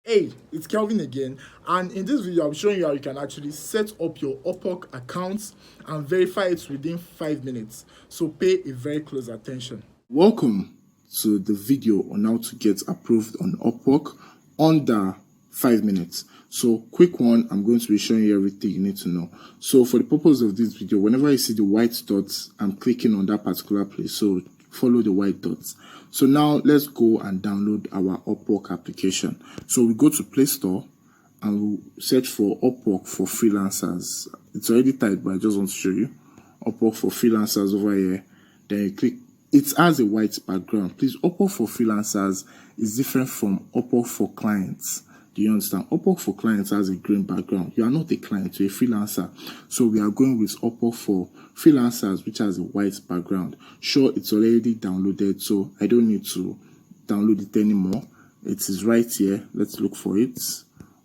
Hey, it's Kelvin again, and in this video, I'm showing you how you can actually set up your Upwork account and verify it within 5 minutes. So pay a very close attention. Welcome to the video on how to get approved on Upwork under 5 minutes. So quick one, I'm going to be showing you everything you need to know. So for the purpose of this video, whenever I see the white dots, I'm clicking on that particular place. So follow the white dots. So now let's go and download our Upwork application. So we go to Play Store and we'll search for Upwork for freelancers. It's already typed, but I just want to show you. Upwork for freelancers over here. Then you click. It has a white background. Please, Upwork for freelancers is different from Upwork for clients. Do you understand? Upwork for clients has a green background. You are not a client, you're a freelancer. So we are going with Upwork for freelancers, which has a white background. Sure, it's already downloaded, so I don't need to download it anymore. It is right here. Let's look for it.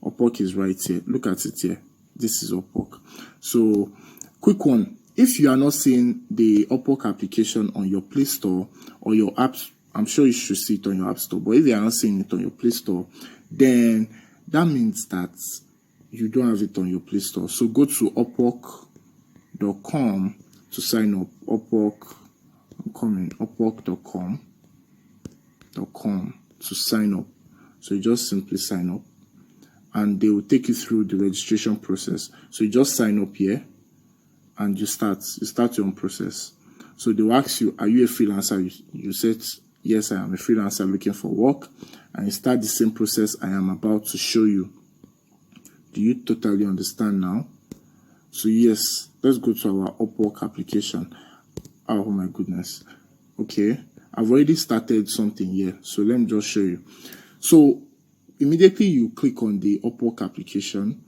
Upwork is right here. Look at it here. This is Upwork. So, quick one. If you are not seeing the Upwork application on your Play Store or your apps, I'm sure you should see it on your App Store. But if you are not seeing it on your Play Store, then that means that you don't have it on your Play Store. So go to upwork.com to sign up. Upwork.com to sign up. So you just simply sign up and they will take you through the registration process. So you just sign up here and you start your own process. So they will ask you, are you a freelancer? You said, yes, I am a freelancer looking for work. And you start the same process I am about to show you. Do you totally understand now? So yes, let's go to our Upwork application. Oh my goodness. Okay, I've already started something here. So let me just show you. So immediately you click on the Upwork application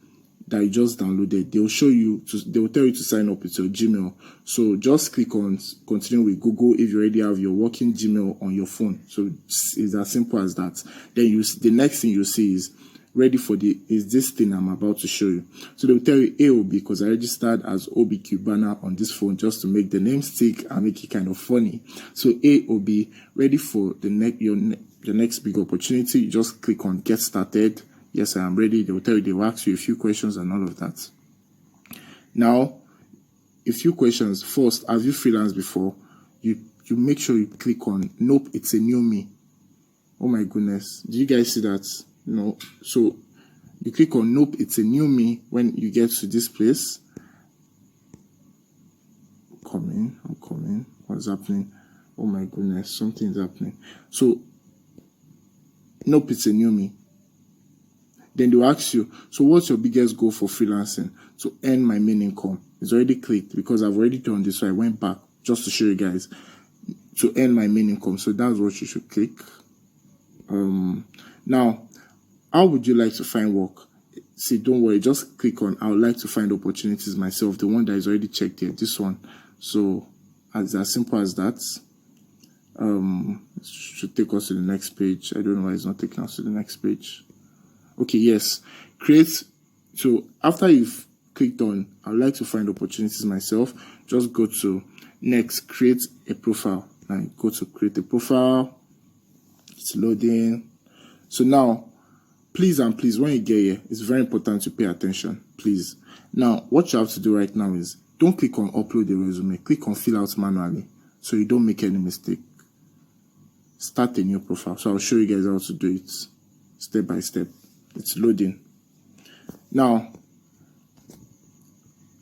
that you just downloaded, they will show you, they will tell you to sign up with your Gmail. So just click on continue with Google if you already have your working Gmail on your phone. So it's as simple as that. Then the next thing you see is ready for this thing I'm about to show you. So they will tell you A or B, because I registered as OB Cubana on this phone just to make the name stick and make it kind of funny. So A or B, ready for the next big opportunity. You just click on get started. Yes, I am ready. They will tell you, they will ask you a few questions and all of that. Now, a few questions. First, have you freelanced before? You make sure you click on nope, it's a new me. Oh my goodness. Do you guys see that? No. So you click on nope, it's a new me when you get to this place. I'm coming. What's happening? Oh my goodness, something's happening. So nope, it's a new me. Then they'll ask you, so what's your biggest goal for freelancing? To earn my main income. It's already clicked because I've already done this, so I went back just to show you guys. To earn my main income. So that's what you should click. Now, how would you like to find work? See, don't worry, just click on I would like to find opportunities myself, the one that is already checked here, this one. So as simple as that. It should take us to the next page. I don't know why it's not taking us to the next page. Okay, yes. So after you've clicked on I'd like to find opportunities myself, just go to next, create a profile. Now go to create a profile. It's loading. So now, please when you get here, it's very important to pay attention, please. Now, what you have to do right now is don't click on upload a resume. Click on fill out manually so you don't make any mistake. Start a new profile. So I'll show you guys how to do it step by step. It's loading. Now,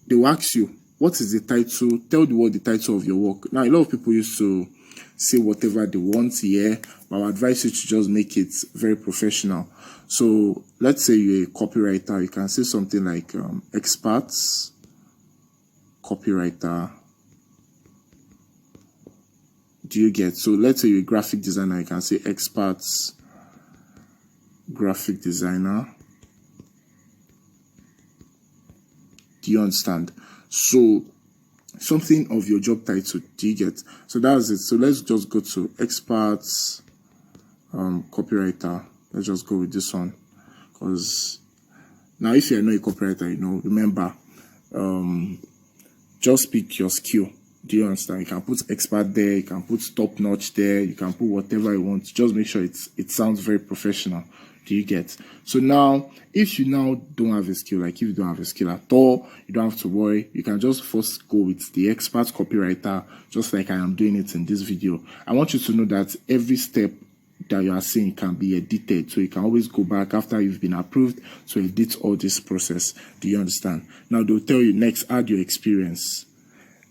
they will ask you, what is the title? Tell the world the title of your work. Now, a lot of people used to say whatever they want here, but I advise you to just make it very professional. So, let's say you're a copywriter. You can say something like experts, copywriter. Do you get? So, let's say you're a graphic designer. You can say experts, graphic designer. Do you understand? So something of your job title. Do you get? So that's it. So let's just go to experts, copywriter. Let's just go with this one, because now if you're not a copywriter, remember, just pick your skill. Do you understand? You can put expert there, you can put top notch there, you can put whatever you want. Just make sure it sounds very professional. Do you get? So now, if you now don't have a skill, like if you don't have a skill at all, you don't have to worry. You can just first go with the expert copywriter, just like I am doing it in this video. I want you to know that every step that you are seeing can be edited, so you can always go back after you've been approved to edit all this process. Do you understand? Now they'll tell you next, add your experience.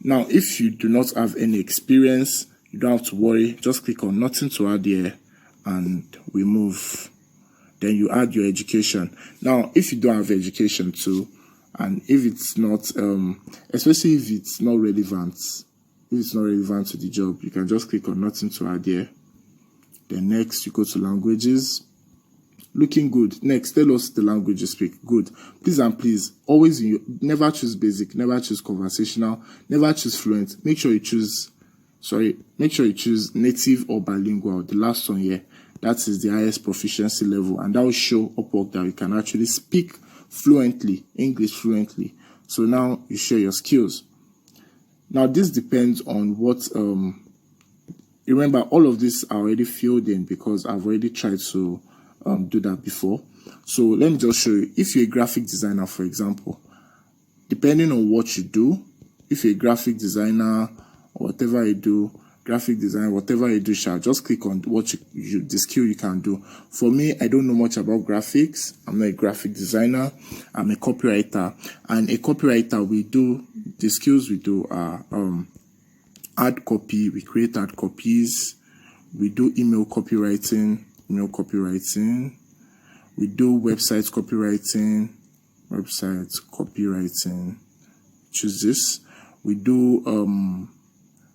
Now if you do not have any experience, you don't have to worry. Just click on nothing to add here and we move. Then you add your education. Now if you don't have education too, and if it's not especially if it's not relevant, to the job, you can just click on nothing to add here. Then next you go to languages. Looking good. Next, tell us the language you speak. Good. Please and please, always never choose basic, never choose conversational, never choose fluent. Make sure you choose native or bilingual. The last one here, that is the highest proficiency level, and that will show Upwork that you can actually speak fluently, English fluently. So now you share your skills. Now this depends on what remember, all of this are already filled in because I've already tried to do that before. So let me just show you. If you're a graphic designer, for example, depending on what you do, if you're a graphic designer or whatever you do, shall just click on what the skill you can do. For me, I don't know much about graphics. I'm not a graphic designer. I'm a copywriter, and a copywriter, the skills we do are ad copy. We create ad copies. We do email copywriting. We do website copywriting. Choose this. We do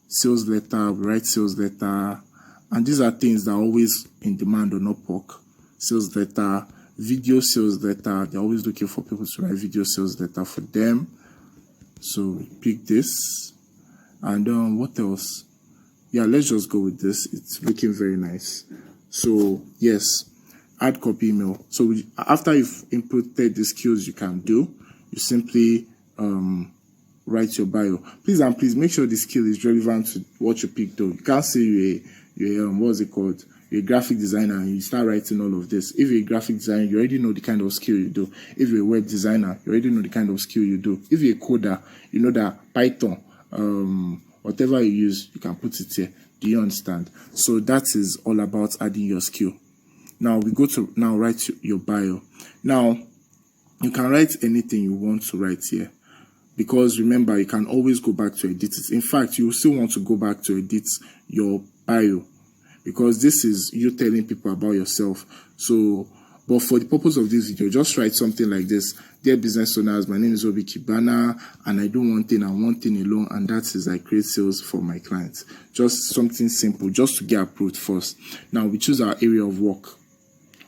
sales letter. We write sales letter, and these are things that are always in demand on Upwork. Sales letter, video sales letter. They're always looking for people to write video sales letter for them. So we pick this. And what else? Yeah, let's just go with this. It's looking very nice. So yes, add copy email. So after you've inputted the skills you can do, you simply write your bio. Please and please make sure the skill is relevant to what you picked though. You can't say you're what's it called? You're a graphic designer and you start writing all of this. If you're a graphic designer, you already know the kind of skill you do. If you're a web designer, you already know the kind of skill you do. If you're a coder, you know that Python, whatever you use, you can put it here. Do you understand? So that is all about adding your skill. Now we go to write your bio. Now you can write anything you want to write here, because remember, you can always go back to edit it. In fact, you still want to go back to edit your bio, because this is you telling people about yourself. So, but for the purpose of this video, just write something like this. Dear business owners, my name is Obi Kibana, and I do one thing and one thing alone, and that is I create sales for my clients. Just something simple, just to get approved first. Now we choose our area of work.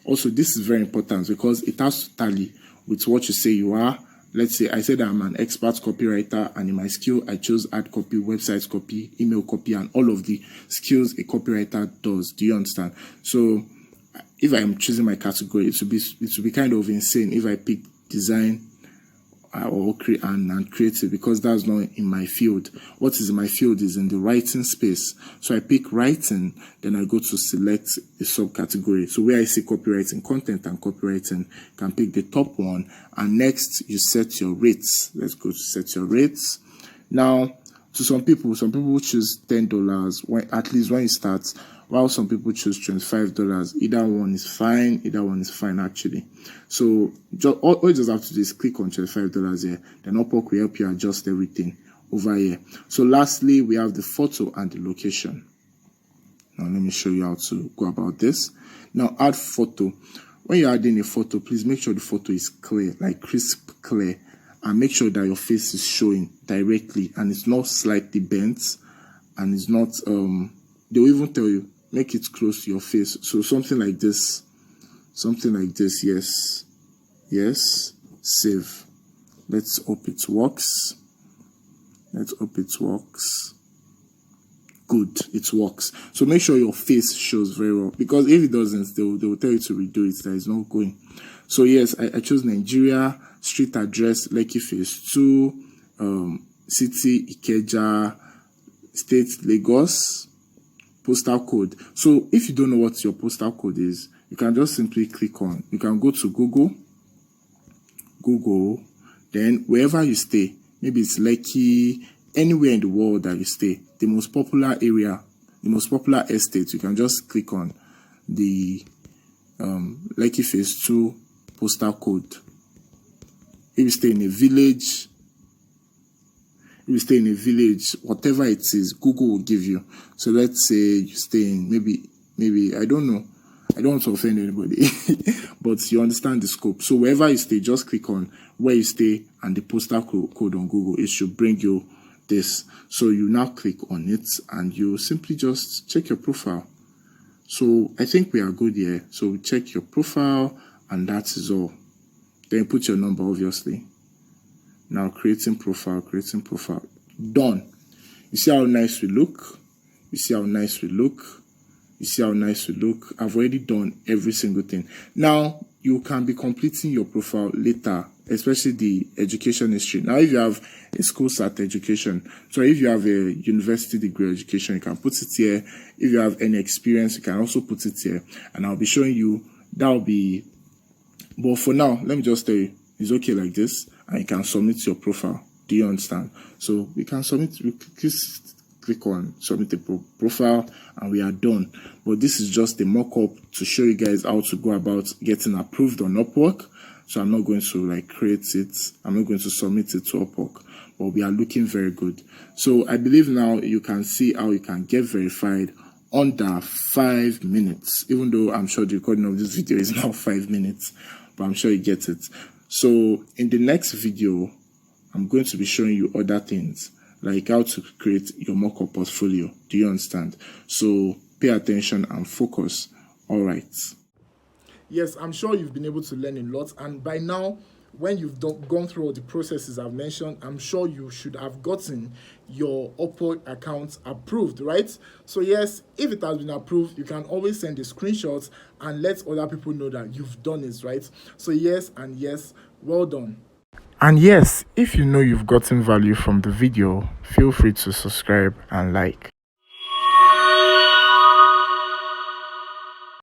Also, this is very important because it has to tally with what you say you are. Let's say I said I'm an expert copywriter, and in my skill I chose ad copy, website copy, email copy, and all of the skills a copywriter does. Do you understand? So if I'm choosing my category, it would be kind of insane if I pick design or creative, because that's not in my field. What is in my field is in the writing space. So I pick writing, then I go to select a subcategory. So where I see copywriting, content and copywriting, can pick the top one, and next you set your rates. Let's go to set your rates. Now, to some people choose $10 at least when you start, while some people choose $25. Either one is fine actually. So all you just have to do is click on $25 here, then Upwork will help you adjust everything over here. So lastly, we have the photo and the location. Now let me show you how to go about this. Now add photo. When you're adding a photo, please make sure the photo is clear, like crisp clear, and make sure that your face is showing directly and it's not slightly bent, and it's not they'll even tell you make it close to your face. So something like this, yes, save. Let's hope it works. Good, it works. So make sure your face shows very well, because if it doesn't, they will tell you to redo it, that is not going. So yes, I chose Nigeria, street address Lekki Phase 2, city Ikeja, state Lagos, postal code. So if you don't know what your postal code is, you can just simply click on, you can go to Google, then wherever you stay, maybe it's Lekki, anywhere in the world that you stay, the most popular area, the most popular estate, you can just click on the Lekki Phase 2 postal code. If you stay in a village, whatever it is, Google will give you. So let's say you stay in maybe I don't know. I don't want to offend anybody, but you understand the scope. So wherever you stay, just click on where you stay and the postal code on Google. It should bring you this. So you now click on it and you simply just check your profile. So I think we are good here. So check your profile and that is all. Then put your number, obviously. Now creating profile. Done. You see how nice we look? You see how nice we look? You see how nice we look? I've already done every single thing. Now, you can be completing your profile later, especially the education history. Now, if you have a school cert education, so if you have a university degree education, you can put it here. If you have any experience, you can also put it here. And I'll be showing you, that'll be, but for now, let me just tell you, it's okay like this, and you can submit your profile. Do you understand? So we can submit, we click on submit a profile and we are done. But this is just a mock-up to show you guys how to go about getting approved on Upwork. So I'm not going to create it, I'm not going to submit it to Upwork, but we are looking very good. So I believe now you can see how you can get verified under 5 minutes, even though I'm sure the recording of this video is now 5 minutes, but I'm sure you get it. So in the next video, I'm going to be showing you other things, like how to create your mock-up portfolio. Do you understand? So pay attention and focus. All right. Yes, I'm sure you've been able to learn a lot, and by now, when you've gone through all the processes I've mentioned, I'm sure you should have gotten your Upwork account approved, right? So yes, if it has been approved, you can always send a screenshot and let other people know that you've done it, right? So yes and yes, well done. And yes, if you know you've gotten value from the video, feel free to subscribe and like.